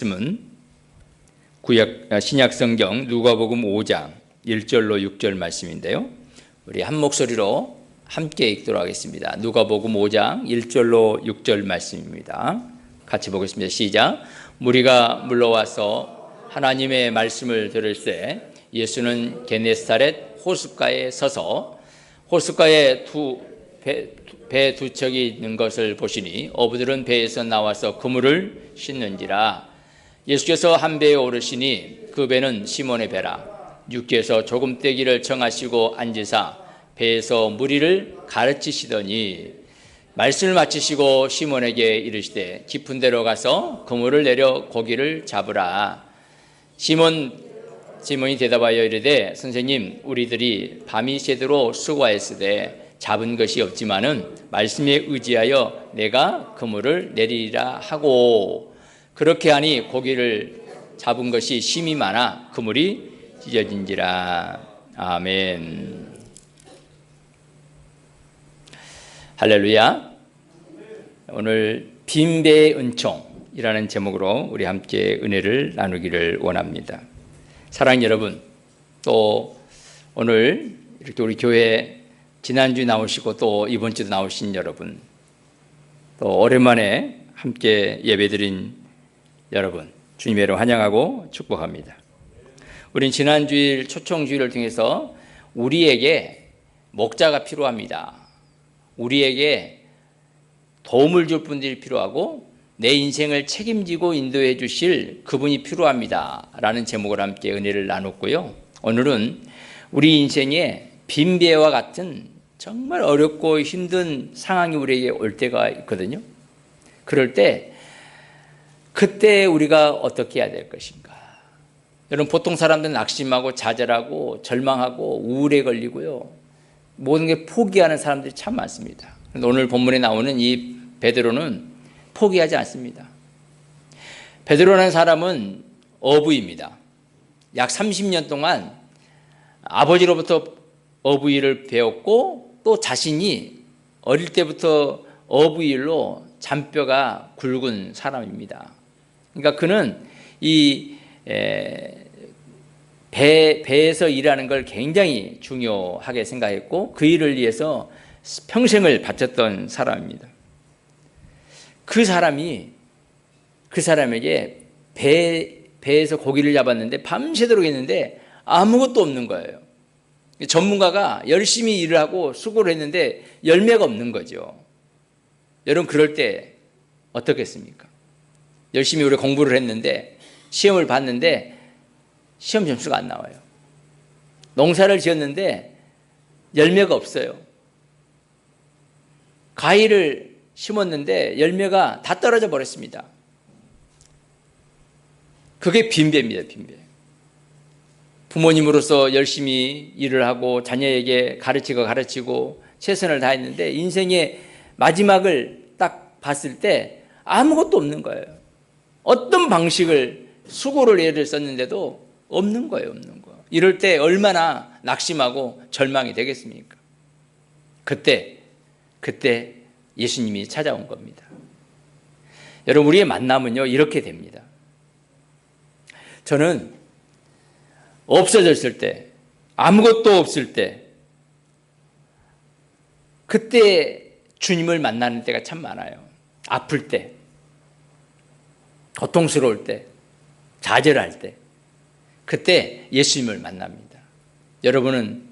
말씀은 신약 성경 누가복음 5장 1절로 6절 말씀인데요. 우리 한 목소리로 함께 읽도록 하겠습니다. 누가복음 5장 1절로 6절 말씀입니다. 같이 보겠습니다. 시작. 무리가 물러와서 하나님의 말씀을 들을새 예수는 게네사렛 호숫가에 서서 호숫가에 배 두 척이 있는 것을 보시니 어부들은 배에서 나와서 그물을 씻는지라. 예수께서 한 배에 오르시니 그 배는 시몬의 배라. 육지에서 조금 떼기를 정하시고 앉으사 배에서 무리를 가르치시더니 말씀을 마치시고 시몬에게 이르시되 깊은 데로 가서 그물을 내려 고기를 잡으라. 시몬이 대답하여 이르되 선생님, 우리들이 밤이 새도록 수고하였으되 잡은 것이 없지만은 말씀에 의지하여 내가 그물을 내리라 하고, 그렇게 하니 고기를 잡은 것이 심히 많아 그물이 찢어진지라. 아멘. 할렐루야. 오늘 빈배의 은총이라는 제목으로 우리 함께 은혜를 나누기를 원합니다. 사랑하는 여러분, 또 오늘 이렇게 우리 교회 지난주 나오시고 또 이번 주도 나오신 여러분, 또 오랜만에 함께 예배드린 여러분, 주님의 이름 환영하고 축복합니다. 우린 지난주일 초청주일을 통해서 우리에게 목자가 필요합니다. 우리에게 도움을 줄 분들이 필요하고 내 인생을 책임지고 인도해 주실 그분이 필요합니다 라는 제목으로 함께 은혜를 나눴고요. 오늘은 우리 인생에 빈배와 같은 정말 어렵고 힘든 상황이 우리에게 올 때가 있거든요. 그럴 때 그때 우리가 어떻게 해야 될 것인가. 여러분, 보통 사람들은 낙심하고 좌절하고 절망하고 우울에 걸리고요, 모든 게 포기하는 사람들이 참 많습니다. 오늘 본문에 나오는 이 베드로는 포기하지 않습니다. 베드로라는 사람은 어부입니다. 약 30년 동안 아버지로부터 어부일을 배웠고 또 자신이 어릴 때부터 어부일로 잔뼈가 굵은 사람입니다. 그러니까 그는 이 배에서 일하는 걸 굉장히 중요하게 생각했고 그 일을 위해서 평생을 바쳤던 사람입니다. 그 사람에게 배에서 고기를 잡았는데 밤새도록 했는데 아무것도 없는 거예요. 전문가가 열심히 일을 하고 수고를 했는데 열매가 없는 거죠. 여러분, 그럴 때 어떻겠습니까? 열심히 우리 공부를 했는데 시험을 봤는데 시험 점수가 안 나와요. 농사를 지었는데 열매가 없어요. 과일을 심었는데 열매가 다 떨어져 버렸습니다. 그게 빈배입니다. 빈배. 부모님으로서 열심히 일을 하고 자녀에게 가르치고 최선을 다했는데 인생의 마지막을 딱 봤을 때 아무것도 없는 거예요. 어떤 방식을 수고를 애를 썼는데도 없는 거예요. 없는 거. 이럴 때 얼마나 낙심하고 절망이 되겠습니까? 그때 예수님이 찾아온 겁니다. 여러분, 우리의 만남은요 이렇게 됩니다. 저는 없어졌을 때, 아무것도 없을 때, 그때 주님을 만나는 때가 참 많아요. 아플 때, 고통스러울 때, 좌절할 때, 그때 예수님을 만납니다. 여러분은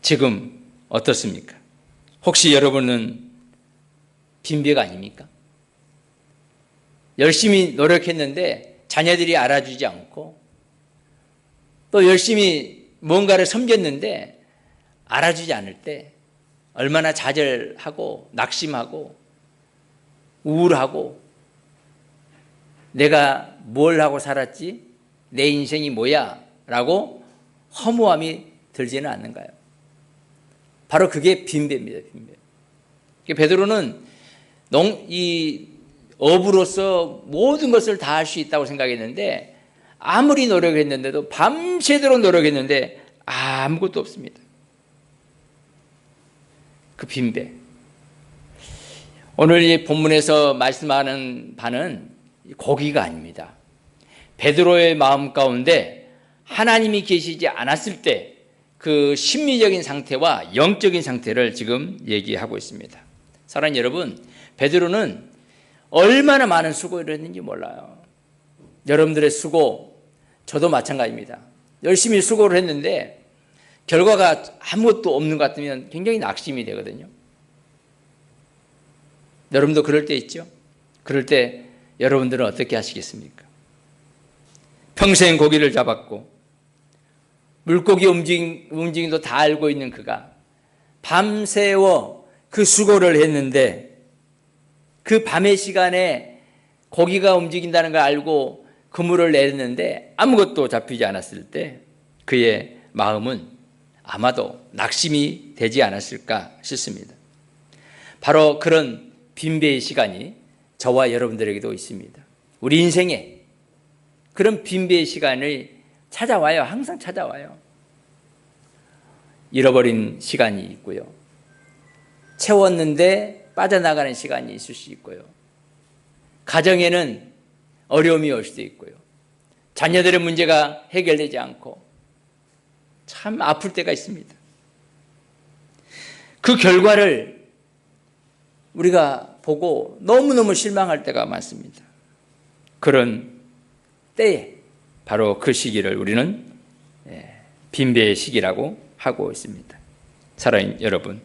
지금 어떻습니까? 혹시 여러분은 빈배가 아닙니까? 열심히 노력했는데 자녀들이 알아주지 않고 또 열심히 뭔가를 섬겼는데 알아주지 않을 때 얼마나 좌절하고 낙심하고 우울하고 내가 뭘 하고 살았지? 내 인생이 뭐야? 라고 허무함이 들지는 않는가요? 바로 그게 빈배입니다. 빈배. 베드로는 이 어부로서 모든 것을 다 할 수 있다고 생각했는데 아무리 노력했는데도 밤새도록 노력했는데 아무것도 없습니다. 그 빈배. 오늘 이 본문에서 말씀하는 바는 고기가 아닙니다. 베드로의 마음 가운데 하나님이 계시지 않았을 때 그 심리적인 상태와 영적인 상태를 지금 얘기하고 있습니다. 사랑하는 여러분, 베드로는 얼마나 많은 수고를 했는지 몰라요. 여러분들의 수고, 저도 마찬가지입니다. 열심히 수고를 했는데 결과가 아무것도 없는 것 같으면 굉장히 낙심이 되거든요. 여러분도 그럴 때 있죠? 그럴 때 여러분들은 어떻게 하시겠습니까? 평생 고기를 잡았고 물고기 움직임도 다 알고 있는 그가 밤새워 그 수고를 했는데 그 밤의 시간에 고기가 움직인다는 걸 알고 그물을 내렸는데 아무것도 잡히지 않았을 때 그의 마음은 아마도 낙심이 되지 않았을까 싶습니다. 바로 그런 빈배의 시간이 저와 여러분들에게도 있습니다. 우리 인생에 그런 빈배의 시간을 찾아와요. 항상 찾아와요. 잃어버린 시간이 있고요. 채웠는데 빠져나가는 시간이 있을 수 있고요. 가정에는 어려움이 올 수도 있고요. 자녀들의 문제가 해결되지 않고 참 아플 때가 있습니다. 그 결과를 우리가 보고 너무너무 실망할 때가 많습니다. 그런 때에 바로 그 시기를 우리는 빈배의 시기라고 하고 있습니다. 사랑하는 여러분,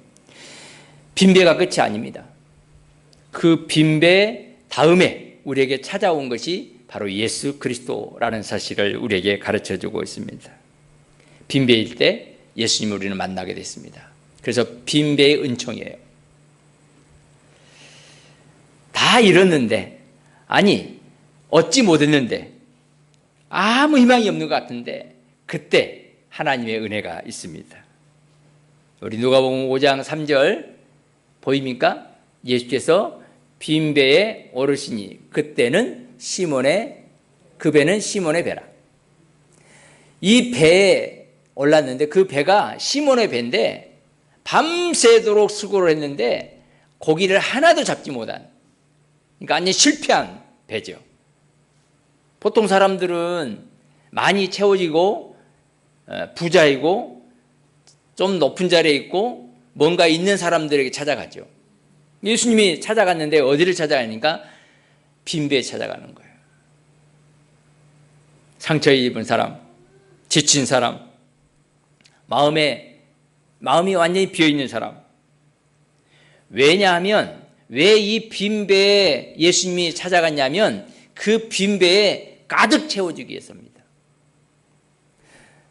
빈배가 끝이 아닙니다. 그 빈배 다음에 우리에게 찾아온 것이 바로 예수 그리스도라는 사실을 우리에게 가르쳐주고 있습니다. 빈배일 때 예수님을 우리는 만나게 됐습니다. 그래서 빈배의 은총이에요. 다 잃었는데, 아니 얻지 못했는데 아무 희망이 없는 것 같은데 그때 하나님의 은혜가 있습니다. 우리 누가복음 5장 3절 보입니까? 예수께서 빈배에 오르시니 그때는 그 배는 시몬의 배라. 이 배에 올랐는데 그 배가 시몬의 배인데 밤새도록 수고를 했는데 고기를 하나도 잡지 못한, 그러니까 완전히 실패한 배죠. 보통 사람들은 많이 채워지고 부자이고 좀 높은 자리에 있고 뭔가 있는 사람들에게 찾아가죠. 예수님이 찾아갔는데 어디를 찾아가니까 빈배에 찾아가는 거예요. 상처 입은 사람, 지친 사람, 마음이 완전히 비어있는 사람. 왜냐하면 왜 이 빈배에 예수님이 찾아갔냐면 그 빈배에 가득 채워주기 위해서입니다.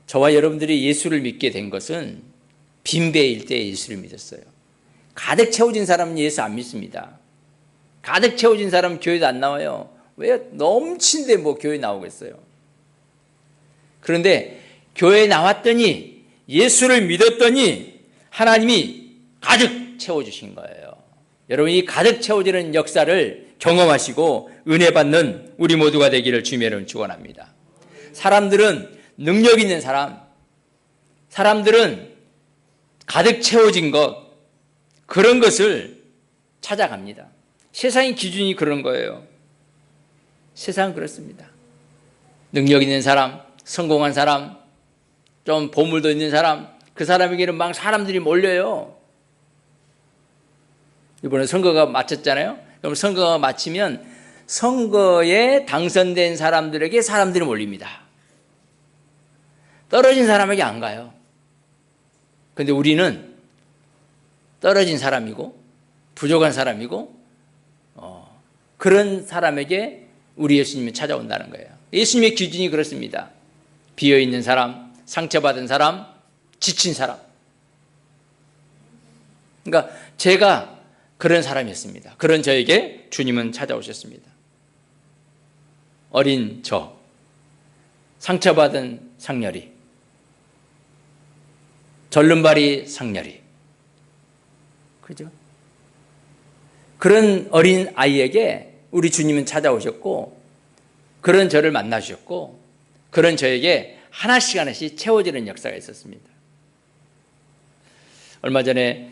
저와 여러분들이 예수를 믿게 된 것은 빈배일 때 예수를 믿었어요. 가득 채워진 사람은 예수 안 믿습니다. 가득 채워진 사람은 교회도 안 나와요. 왜? 넘친데 뭐 교회 나오겠어요. 그런데 교회에 나왔더니 예수를 믿었더니 하나님이 가득 채워주신 거예요. 여러분, 이 가득 채워지는 역사를 경험하시고 은혜 받는 우리 모두가 되기를 주님의 이름으로 축원합니다. 사람들은 능력 있는 사람들은 가득 채워진 것, 그런 것을 찾아갑니다. 세상의 기준이 그런 거예요. 세상은 그렇습니다. 능력 있는 사람, 성공한 사람, 좀 보물도 있는 사람, 그 사람에게는 막 사람들이 몰려요. 이번에 선거가 마쳤잖아요. 그럼 선거가 마치면 선거에 당선된 사람들에게 사람들이 몰립니다. 떨어진 사람에게 안 가요. 그런데 우리는 떨어진 사람이고 부족한 사람이고 그런 사람에게 우리 예수님이 찾아온다는 거예요. 예수님의 기준이 그렇습니다. 비어있는 사람, 상처받은 사람, 지친 사람. 그러니까 제가 그런 사람이었습니다. 그런 저에게 주님은 찾아오셨습니다. 어린 저, 상처받은 상렬이, 절름발이 상렬이, 그죠? 그런 어린 아이에게 우리 주님은 찾아오셨고 그런 저를 만나주셨고 그런 저에게 하나씩 채워지는 역사가 있었습니다. 얼마 전에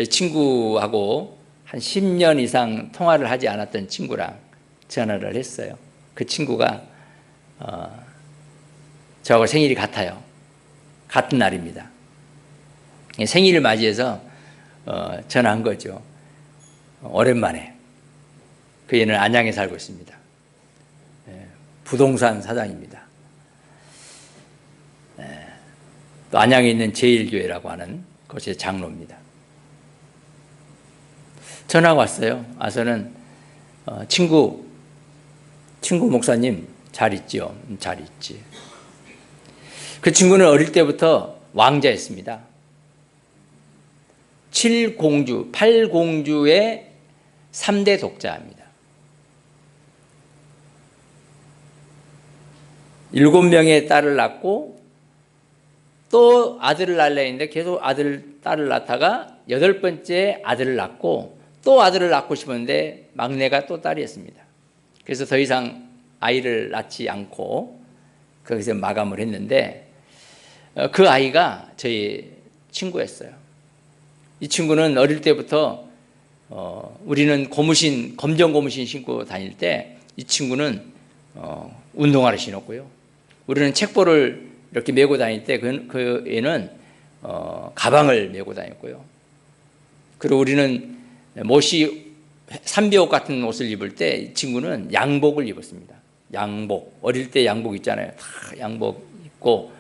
친구하고 한 10년 이상 통화를 하지 않았던 친구랑 전화를 했어요. 그 친구가 저하고 생일이 같아요. 같은 날입니다. 생일을 맞이해서 전화한 거죠. 오랜만에. 그 애는 안양에 살고 있습니다. 부동산 사장입니다. 또 안양에 있는 제일교회라고 하는 곳의 장로입니다. 전화가 왔어요. 와서는 친구 목사님 잘 있죠? 잘 있지. 그 친구는 어릴 때부터 왕자였습니다. 7공주, 8공주의 3대 독자입니다. 7명의 딸을 낳고 또 아들을 낳으려 했는데 계속 딸을 낳다가 8번째 아들을 낳고 또 아들을 낳고 싶었는데 막내가 또 딸이었습니다. 그래서 더 이상 아이를 낳지 않고 거기서 마감을 했는데 그 아이가 저희 친구였어요. 이 친구는 어릴 때부터 우리는 검정 고무신 신고 다닐 때 이 친구는 운동화를 신었고요. 우리는 책보를 이렇게 메고 다닐 때 그 애는 가방을 메고 다녔고요. 그리고 우리는 못이 삼비옷 같은 옷을 입을 때 이 친구는 양복을 입었습니다. 양복, 어릴 때 양복 있잖아요. 다 양복 입고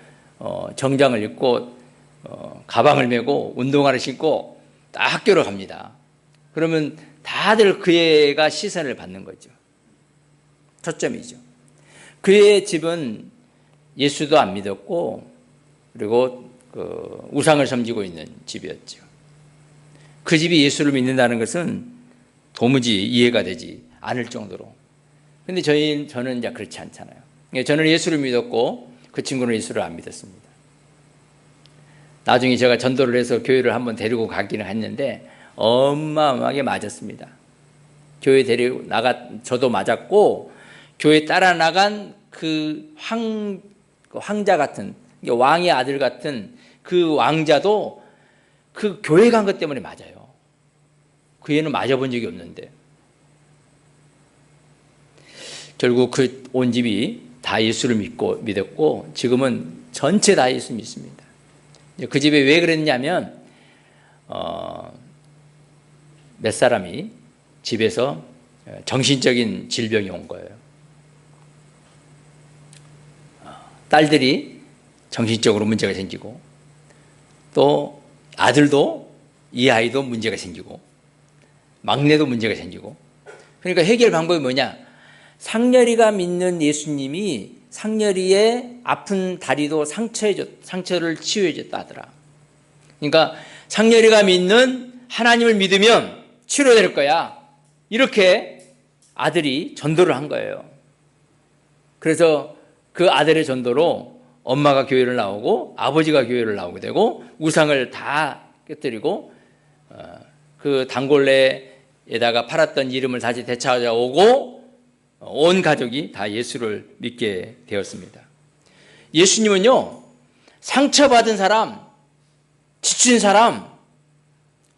정장을 입고 가방을 메고 운동화를 신고 딱 학교로 갑니다. 그러면 다들 그 애가 시선을 받는 거죠. 초점이죠. 그의 집은 예수도 안 믿었고 그리고 우상을 섬기고 있는 집이었죠. 그 집이 예수를 믿는다는 것은 도무지 이해가 되지 않을 정도로. 근데 저는 이제 그렇지 않잖아요. 저는 예수를 믿었고 그 친구는 예수를 안 믿었습니다. 나중에 제가 전도를 해서 교회를 한번 데리고 가기는 했는데 어마어마하게 맞았습니다. 교회 데리고 저도 맞았고 교회 따라 나간 그 황자 같은 왕의 아들 같은 그 왕자도 그 교회 간 것 때문에 맞아요. 그 애는 맞아본 적이 없는데 결국 그 온 집이 다 예수를 믿었고 지금은 전체 다 예수 믿습니다. 그 집에 왜 그랬냐면 몇 사람이 집에서 정신적인 질병이 온 거예요. 딸들이 정신적으로 문제가 생기고 또 아들도 이 아이도 문제가 생기고 막내도 문제가 생기고 그러니까 해결 방법이 뭐냐? 상렬이가 믿는 예수님이 상렬이의 아픈 다리도 상처를 치유해줬다 하더라. 그러니까 상렬이가 믿는 하나님을 믿으면 치료될 거야. 이렇게 아들이 전도를 한 거예요. 그래서 그 아들의 전도로 엄마가 교회를 나오고 아버지가 교회를 나오게 되고 우상을 다 깨뜨리고 그 단골레에다가 팔았던 이름을 다시 되찾아오고 온 가족이 다 예수를 믿게 되었습니다. 예수님은요, 상처받은 사람, 지친 사람,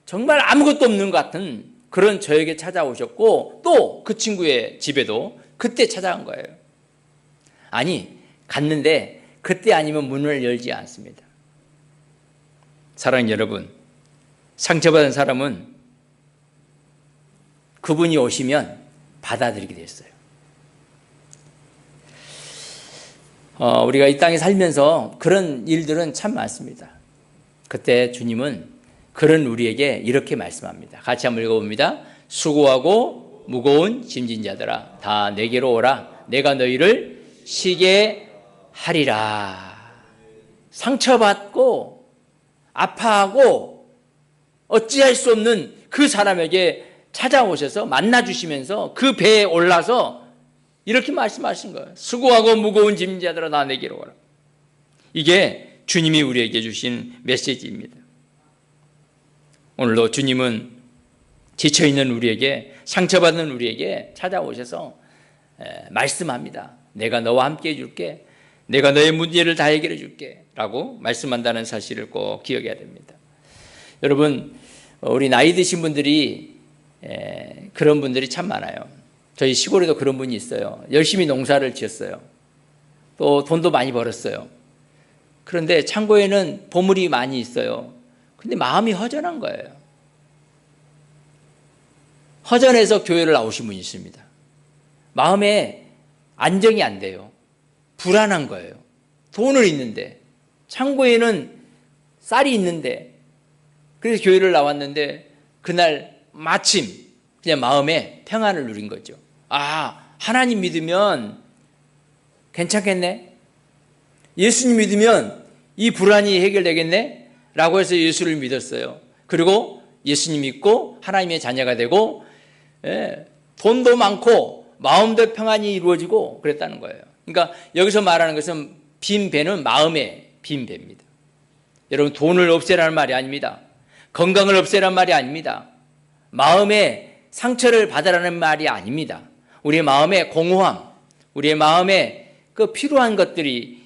정말 아무것도 없는 것 같은 그런 저에게 찾아오셨고 또 그 친구의 집에도 그때 찾아간 거예요. 아니, 갔는데 그때 아니면 문을 열지 않습니다. 사랑하는 여러분, 상처받은 사람은 그분이 오시면 받아들이게 됐어요. 우리가 이 땅에 살면서 그런 일들은 참 많습니다. 그때 주님은 그런 우리에게 이렇게 말씀합니다. 같이 한번 읽어봅니다. 수고하고 무거운 짐진 자들아 다 내게로 오라. 내가 너희를 쉬게 하리라. 상처받고 아파하고 어찌할 수 없는 그 사람에게 찾아오셔서 만나주시면서 그 배에 올라서 이렇게 말씀하신 거예요. 수고하고 무거운 짐진 자들아 다 내게로 오라. 이게 주님이 우리에게 주신 메시지입니다. 오늘도 주님은 지쳐있는 우리에게, 상처받는 우리에게 찾아오셔서 말씀합니다. 내가 너와 함께 해줄게. 내가 너의 문제를 다 해결해 줄게 라고 말씀한다는 사실을 꼭 기억해야 됩니다. 여러분, 우리 나이 드신 분들이 그런 분들이 참 많아요. 저희 시골에도 그런 분이 있어요. 열심히 농사를 지었어요. 또 돈도 많이 벌었어요. 그런데 창고에는 보물이 많이 있어요. 근데 마음이 허전한 거예요. 허전해서 교회를 나오신 분이 있습니다. 마음에 안정이 안 돼요. 불안한 거예요. 돈은 있는데, 창고에는 쌀이 있는데, 그래서 교회를 나왔는데 그날 마침 그냥 마음에 평안을 누린 거죠. 아, 하나님 믿으면 괜찮겠네? 예수님 믿으면 이 불안이 해결되겠네? 라고 해서 예수를 믿었어요. 그리고 예수님 믿고 하나님의 자녀가 되고, 돈도 많고 마음도 평안이 이루어지고 그랬다는 거예요. 그러니까 여기서 말하는 것은 빈 배는 마음의 빈 배입니다. 여러분, 돈을 없애라는 말이 아닙니다. 건강을 없애라는 말이 아닙니다. 마음의 상처를 받으라는 말이 아닙니다. 우리의 마음의 공허함, 우리의 마음에 그 필요한 것들이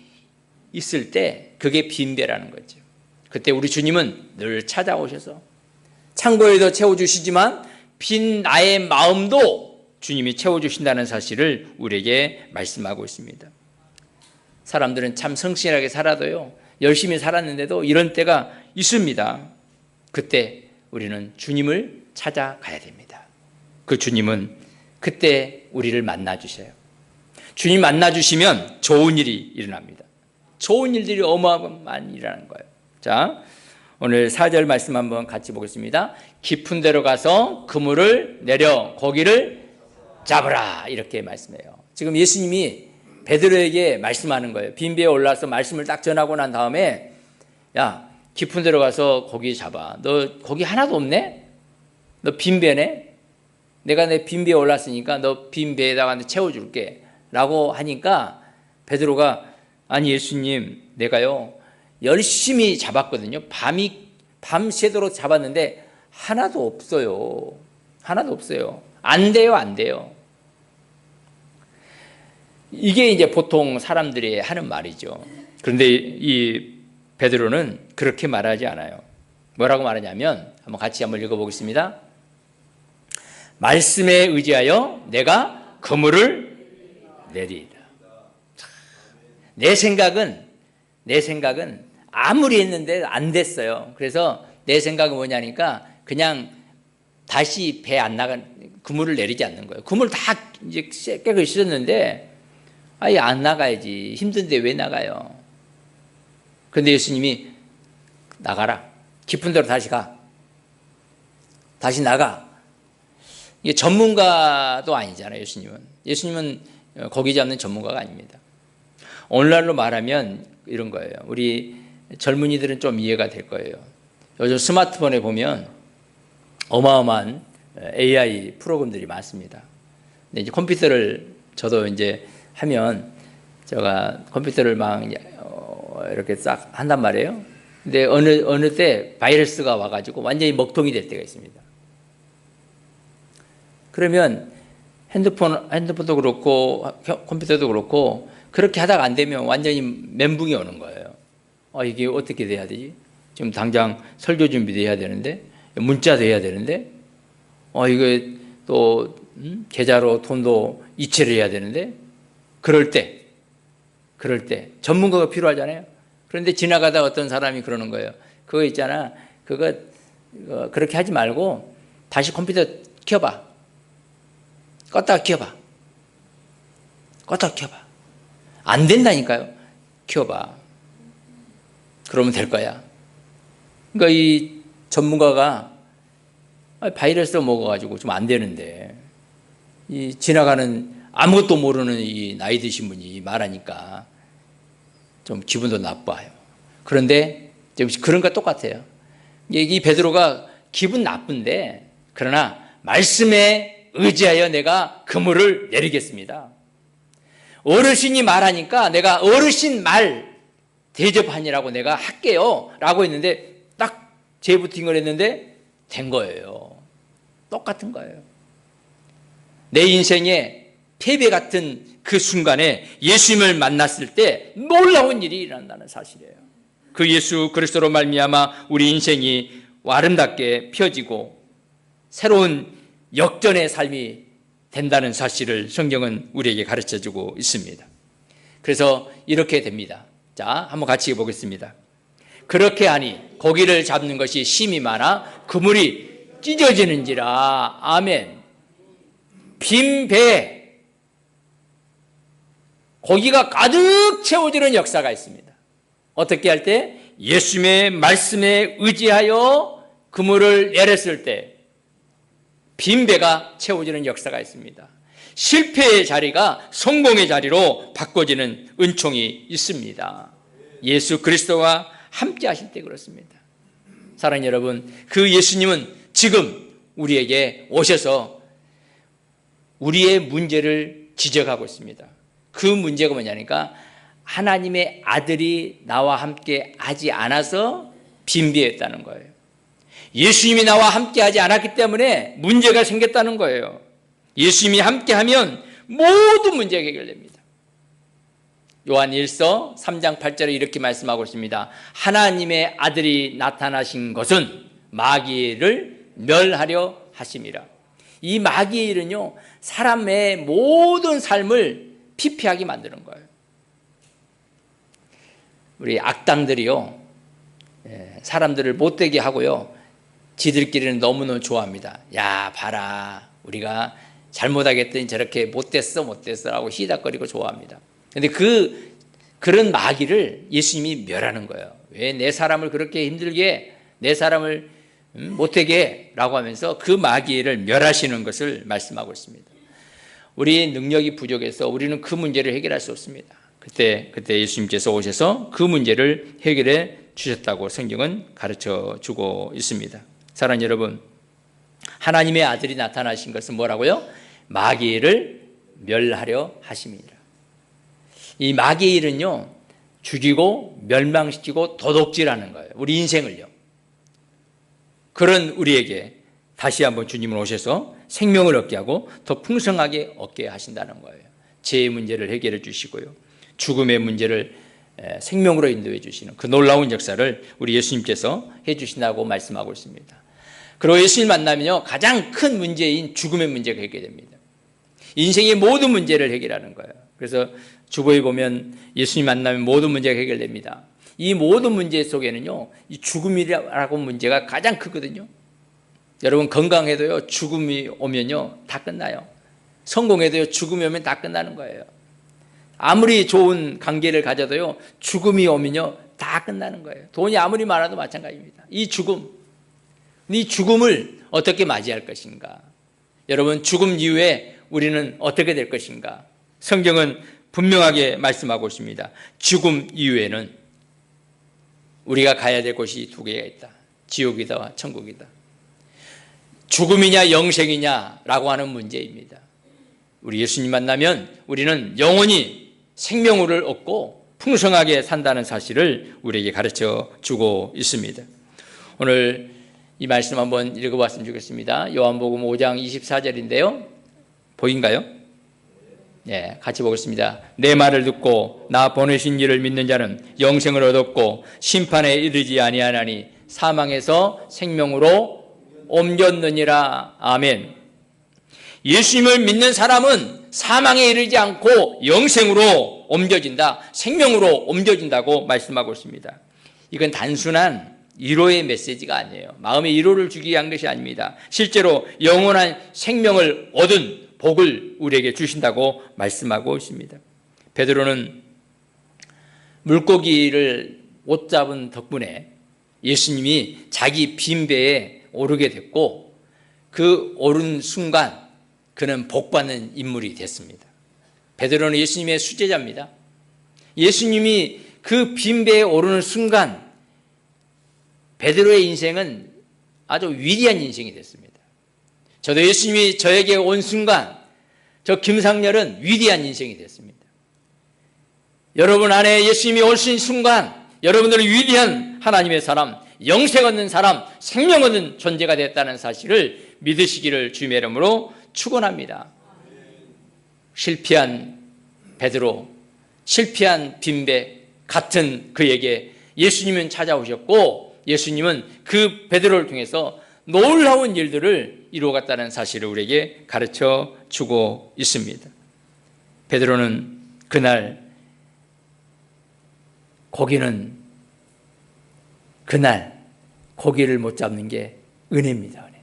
있을 때 그게 빈배라는 거죠. 그때 우리 주님은 늘 찾아오셔서 창고에도 채워주시지만 빈 나의 마음도 주님이 채워주신다는 사실을 우리에게 말씀하고 있습니다. 사람들은 참 성실하게 살아도요, 열심히 살았는데도 이런 때가 있습니다. 그때 우리는 주님을 찾아가야 됩니다. 그 주님은 그때 우리를 만나주셔요. 주님 만나주시면 좋은 일이 일어납니다. 좋은 일들이 어마어마한 일이라는 거예요. 자, 오늘 4절 말씀 한번 같이 보겠습니다. 깊은 데로 가서 그물을 내려 고기를 잡으라, 이렇게 말씀해요. 지금 예수님이 베드로에게 말씀하는 거예요. 빈 배에 올라서 말씀을 딱 전하고 난 다음에, 야, 깊은 데로 가서 고기 잡아. 너 고기 하나도 없네? 너 빈 배네? 내가 내 빈 배에 올랐으니까 너 빈 배에다가 채워줄게 라고 하니까 베드로가, 아니 예수님, 내가요 열심히 잡았거든요. 밤새도록 잡았는데 하나도 없어요. 하나도 없어요. 안 돼요, 안 돼요. 이게 이제 보통 사람들이 하는 말이죠. 그런데 이 베드로는 그렇게 말하지 않아요. 뭐라고 말하냐면, 같이 한번 읽어보겠습니다. 말씀에 의지하여 내가 그물을 내리리라. 내 생각은 아무리 했는데 안 됐어요. 그래서 내 생각은 뭐냐니까 그냥 다시 배 안 나간 그물을 내리지 않는 거예요. 그물 다 이제 깨끗이 씻었는데 아예 안 나가야지. 힘든데 왜 나가요? 그런데 예수님이 나가라. 깊은 데로 다시 가. 다시 나가. 이게 전문가도 아니잖아요, 예수님은. 예수님은 고기 잡는 전문가가 아닙니다. 오늘날로 말하면 이런 거예요. 우리 젊은이들은 좀 이해가 될 거예요. 요즘 스마트폰에 보면 어마어마한 AI 프로그램들이 많습니다. 근데 이제 컴퓨터를 저도 이제 하면 제가 컴퓨터를 막 이렇게 싹 한단 말이에요. 근데 어느 때 바이러스가 와가지고 완전히 먹통이 될 때가 있습니다. 그러면 핸드폰도 그렇고 컴퓨터도 그렇고 그렇게 하다가 안 되면 완전히 멘붕이 오는 거예요. 이게 어떻게 돼야 되지? 지금 당장 설교 준비도 해야 되는데, 문자도 해야 되는데, 이거 또 계좌로 돈도 이체를 해야 되는데, 그럴 때 전문가가 필요하잖아요. 그런데 지나가다 어떤 사람이 그러는 거예요. 그거 있잖아. 그거 그렇게 하지 말고 다시 컴퓨터 켜봐. 껐다가 켜봐. 안 된다니까요. 켜봐. 그러면 될 거야. 그러니까 이 전문가가 바이러스 먹어가지고 좀 안 되는데, 이 지나가는 아무것도 모르는 이 나이 드신 분이 말하니까 좀 기분도 나빠요. 그런데 그런 거 똑같아요. 이 베드로가 기분 나쁜데, 그러나 말씀에 의지하여 내가 그물을 내리겠습니다. 어르신이 말하니까 내가 어르신 말 대접하니라고 내가 할게요 라고 했는데 딱 재부팅을 했는데 된 거예요. 똑같은 거예요. 내 인생의 패배 같은 그 순간에 예수님을 만났을 때 놀라운 일이 일어난다는 사실이에요. 그 예수 그리스도로 말미암아 우리 인생이 아름답게 펴지고 새로운 역전의 삶이 된다는 사실을 성경은 우리에게 가르쳐주고 있습니다. 그래서 이렇게 됩니다. 자, 한번 같이 보겠습니다. 그렇게 하니 고기를 잡는 것이 심이 많아 그물이 찢어지는지라. 아멘. 빈 배에 고기가 가득 채워지는 역사가 있습니다. 어떻게 할 때? 예수님의 말씀에 의지하여 그물을 내렸을 때 빈 배가 채워지는 역사가 있습니다. 실패의 자리가 성공의 자리로 바꿔지는 은총이 있습니다. 예수 그리스도와 함께 하실 때 그렇습니다. 사랑하는 여러분, 그 예수님은 지금 우리에게 오셔서 우리의 문제를 지적하고 있습니다. 그 문제가 뭐냐니까 하나님의 아들이 나와 함께 하지 않아서 빈배했다는 거예요. 예수님이 나와 함께 하지 않았기 때문에 문제가 생겼다는 거예요. 예수님이 함께하면 모든 문제가 해결됩니다. 요한 1서 3장 8절에 이렇게 말씀하고 있습니다. 하나님의 아들이 나타나신 것은 마귀를 멸하려 하심이라. 이 마귀의 일은요, 사람의 모든 삶을 피폐하게 만드는 거예요. 우리 악당들이요, 사람들을 못되게 하고요, 지들끼리는 너무너무 좋아합니다. 야, 봐라, 우리가 잘못하겠더니 저렇게 못됐어 라고 희닥거리고 좋아합니다. 그런데 그런 마귀를 예수님이 멸하는 거예요. 왜 내 사람을 그렇게 힘들게, 내 사람을 못되게 라고 하면서 그 마귀를 멸하시는 것을 말씀하고 있습니다. 우리 능력이 부족해서 우리는 그 문제를 해결할 수 없습니다. 그때 예수님께서 오셔서 그 문제를 해결해 주셨다고 성경은 가르쳐 주고 있습니다. 사랑하는 여러분, 하나님의 아들이 나타나신 것은 뭐라고요? 마귀를 멸하려 하심이니라. 이 마귀의 일은요, 죽이고 멸망시키고 도둑질하는 거예요. 우리 인생을요. 그런 우리에게 다시 한번 주님은 오셔서 생명을 얻게 하고 더 풍성하게 얻게 하신다는 거예요. 죄의 문제를 해결해 주시고요, 죽음의 문제를 생명으로 인도해 주시는 그 놀라운 역사를 우리 예수님께서 해 주신다고 말씀하고 있습니다. 그리고 예수님 만나면요, 가장 큰 문제인 죽음의 문제가 해결됩니다. 인생의 모든 문제를 해결하는 거예요. 그래서 주보에 보면 예수님 만나면 모든 문제가 해결됩니다. 이 모든 문제 속에는요, 이 죽음이라고 문제가 가장 크거든요. 여러분, 건강해도요, 죽음이 오면요, 다 끝나요. 성공해도요, 죽음이 오면 다 끝나는 거예요. 아무리 좋은 관계를 가져도요, 죽음이 오면요, 다 끝나는 거예요. 돈이 아무리 많아도 마찬가지입니다. 이 죽음을 어떻게 맞이할 것인가? 여러분, 죽음 이후에 우리는 어떻게 될 것인가? 성경은 분명하게 말씀하고 있습니다. 죽음 이후에는 우리가 가야 될 곳이 두 개가 있다. 지옥이다, 천국이다. 죽음이냐 영생이냐라고 하는 문제입니다. 우리 예수님 만나면 우리는 영원히 생명을 얻고 풍성하게 산다는 사실을 우리에게 가르쳐 주고 있습니다. 오늘 이 말씀 한번 읽어봤으면 좋겠습니다. 요한복음 5장 24절인데요. 보인가요? 네, 같이 보겠습니다. 내 말을 듣고 나 보내신 이를 믿는 자는 영생을 얻었고 심판에 이르지 아니하나니 사망에서 생명으로 옮겼느니라. 아멘. 예수님을 믿는 사람은 사망에 이르지 않고 영생으로 옮겨진다, 생명으로 옮겨진다고 말씀하고 있습니다. 이건 단순한 위로의 메시지가 아니에요. 마음의 위로를 주기 위한 것이 아닙니다. 실제로 영원한 생명을 얻은 복을 우리에게 주신다고 말씀하고 있습니다. 베드로는 물고기를 못 잡은 덕분에 예수님이 자기 빈 배에 오르게 됐고, 그 오른 순간 그는 복받는 인물이 됐습니다. 베드로는 예수님의 수제자입니다. 예수님이 그 빈 배에 오르는 순간 베드로의 인생은 아주 위대한 인생이 됐습니다. 저도 예수님이 저에게 온 순간 저 김상렬은 위대한 인생이 됐습니다. 여러분 안에 예수님이 오신 순간 여러분들은 위대한 하나님의 사람, 영생 얻는 사람, 생명 얻는 존재가 됐다는 사실을 믿으시기를 주님의 이름으로 축원합니다. 실패한 베드로, 실패한 빈배 같은 그에게 예수님은 찾아오셨고, 예수님은 그 베드로를 통해서 놀라운 일들을 이루어갔다는 사실을 우리에게 가르쳐 주고 있습니다. 베드로는 그날 고기는 그날 고기를 못 잡는 게 은혜입니다. 은혜.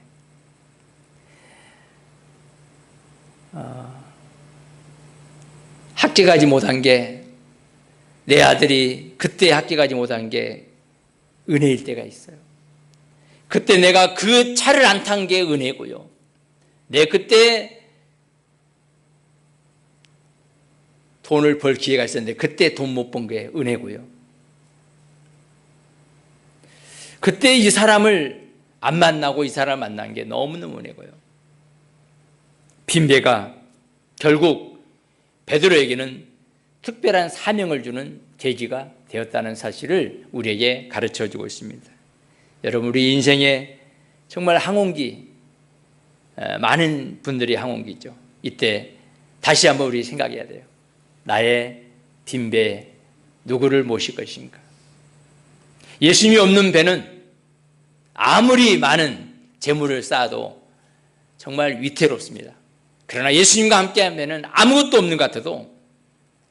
학교 가지 못한 게, 내 아들이 그때 학교 가지 못한 게 은혜일 때가 있어요. 그때 내가 그 차를 안 탄 게 은혜고요. 내 그때 돈을 벌 기회가 있었는데 그때 돈 못 번 게 은혜고요. 그때 이 사람을 안 만나고 이 사람을 만난 게 너무너무 은혜고요. 빈배가 결국 베드로에게는 특별한 사명을 주는 계기가 되었다는 사실을 우리에게 가르쳐주고 있습니다. 여러분, 우리 인생에 정말 항온기, 많은 분들이 항온기죠. 이때 다시 한번 우리 생각해야 돼요. 나의 빈배 누구를 모실 것인가? 예수님이 없는 배는 아무리 많은 재물을 쌓아도 정말 위태롭습니다. 그러나 예수님과 함께한 배는 아무것도 없는 것 같아도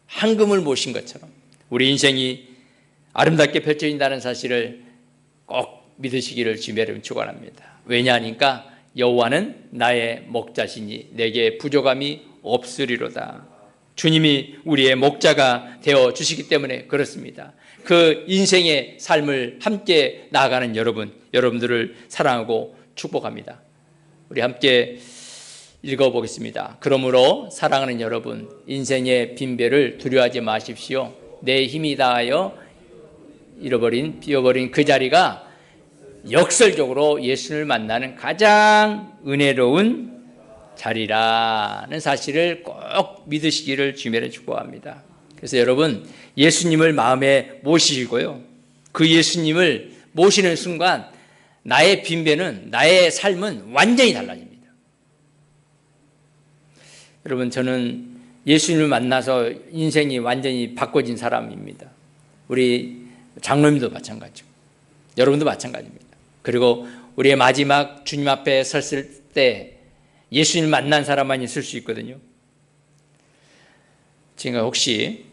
황금을 모신 것처럼 우리 인생이 아름답게 펼쳐진다는 사실을 꼭 믿으시기를 주님의 이름으로 축원합니다. 왜냐하니까 여호와는 나의 목자시니 내게 부족함이 없으리로다. 주님이 우리의 목자가 되어 주시기 때문에 그렇습니다. 그 인생의 삶을 함께 나아가는 여러분들을 사랑하고 축복합니다. 우리 함께 읽어보겠습니다. 그러므로 사랑하는 여러분, 인생의 빈배를 두려워하지 마십시오. 내 힘이 다하여 비워버린 그 자리가 역설적으로 예수를 만나는 가장 은혜로운 자리라는 사실을 꼭 믿으시기를 주님의 축복합니다. 그래서 여러분, 예수님을 마음에 모시시고요, 그 예수님을 모시는 순간 나의 빈배는, 나의 삶은 완전히 달라집니다. 여러분, 저는 예수님을 만나서 인생이 완전히 바꿔진 사람입니다. 우리 장로님도 마찬가지고 여러분도 마찬가지입니다. 그리고 우리의 마지막 주님 앞에 섰을 때 예수님을 만난 사람만 있을 수 있거든요. 제가 혹시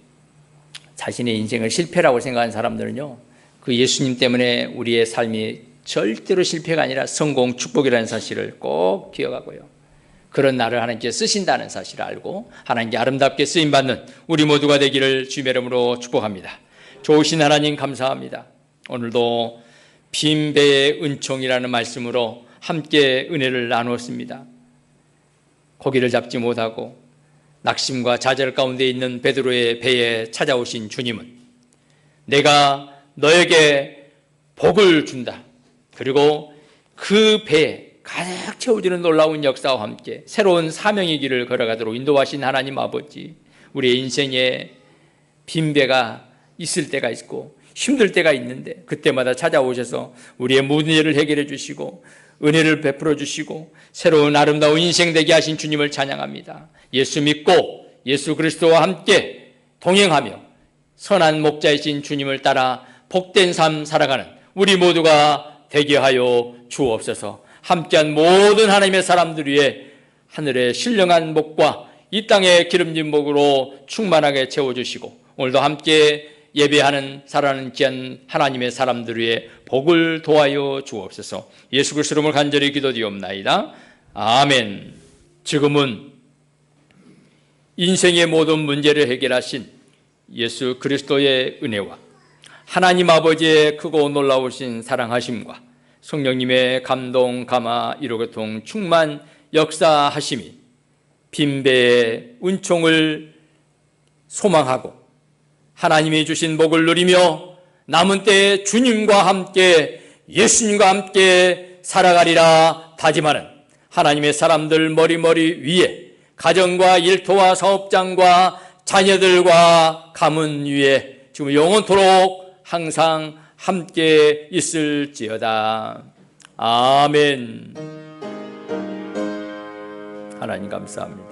자신의 인생을 실패라고 생각하는 사람들은요, 그 예수님 때문에 우리의 삶이 절대로 실패가 아니라 성공, 축복이라는 사실을 꼭 기억하고요, 그런 나를 하나님께 쓰신다는 사실을 알고 하나님께 아름답게 쓰임받는 우리 모두가 되기를 주님의 이름으로 축복합니다. 좋으신 하나님 감사합니다. 오늘도 빈배의 은총이라는 말씀으로 함께 은혜를 나누었습니다. 고기를 잡지 못하고 낙심과 좌절 가운데 있는 베드로의 배에 찾아오신 주님은 내가 너에게 복을 준다, 그리고 그 배에 가득 채워지는 놀라운 역사와 함께 새로운 사명의 길을 걸어가도록 인도하신 하나님 아버지, 우리의 인생에 빈배가 있을 때가 있고 힘들 때가 있는데 그때마다 찾아오셔서 우리의 모든 일을 해결해 주시고 은혜를 베풀어 주시고 새로운 아름다운 인생 되게 하신 주님을 찬양합니다. 예수 믿고 예수 그리스도와 함께 동행하며 선한 목자이신 주님을 따라 복된 삶 살아가는 우리 모두가 되게 하여 주옵소서. 함께한 모든 하나님의 사람들 위해 하늘의 신령한 복과 이 땅의 기름진 복으로 충만하게 채워주시고 오늘도 함께 예배하는 살아가는 귀한 하나님의 사람들 위해 복을 도하여 주옵소서. 예수 그리스도 이름으로 간절히 기도드리옵나이다. 아멘. 지금은 인생의 모든 문제를 해결하신 예수 그리스도의 은혜와 하나님 아버지의 크고 놀라우신 사랑하심과 성령님의 감동, 감화, 위로교통, 충만, 역사하심이 빈배의 은총을 소망하고 하나님이 주신 복을 누리며 남은 때에 주님과 함께 예수님과 함께 살아가리라 다짐하는 하나님의 사람들 머리머리 위에 가정과 일터와 사업장과 자녀들과 가문 위에 지금 영원토록 항상 함께 있을지어다. 아멘. 하나님 감사합니다.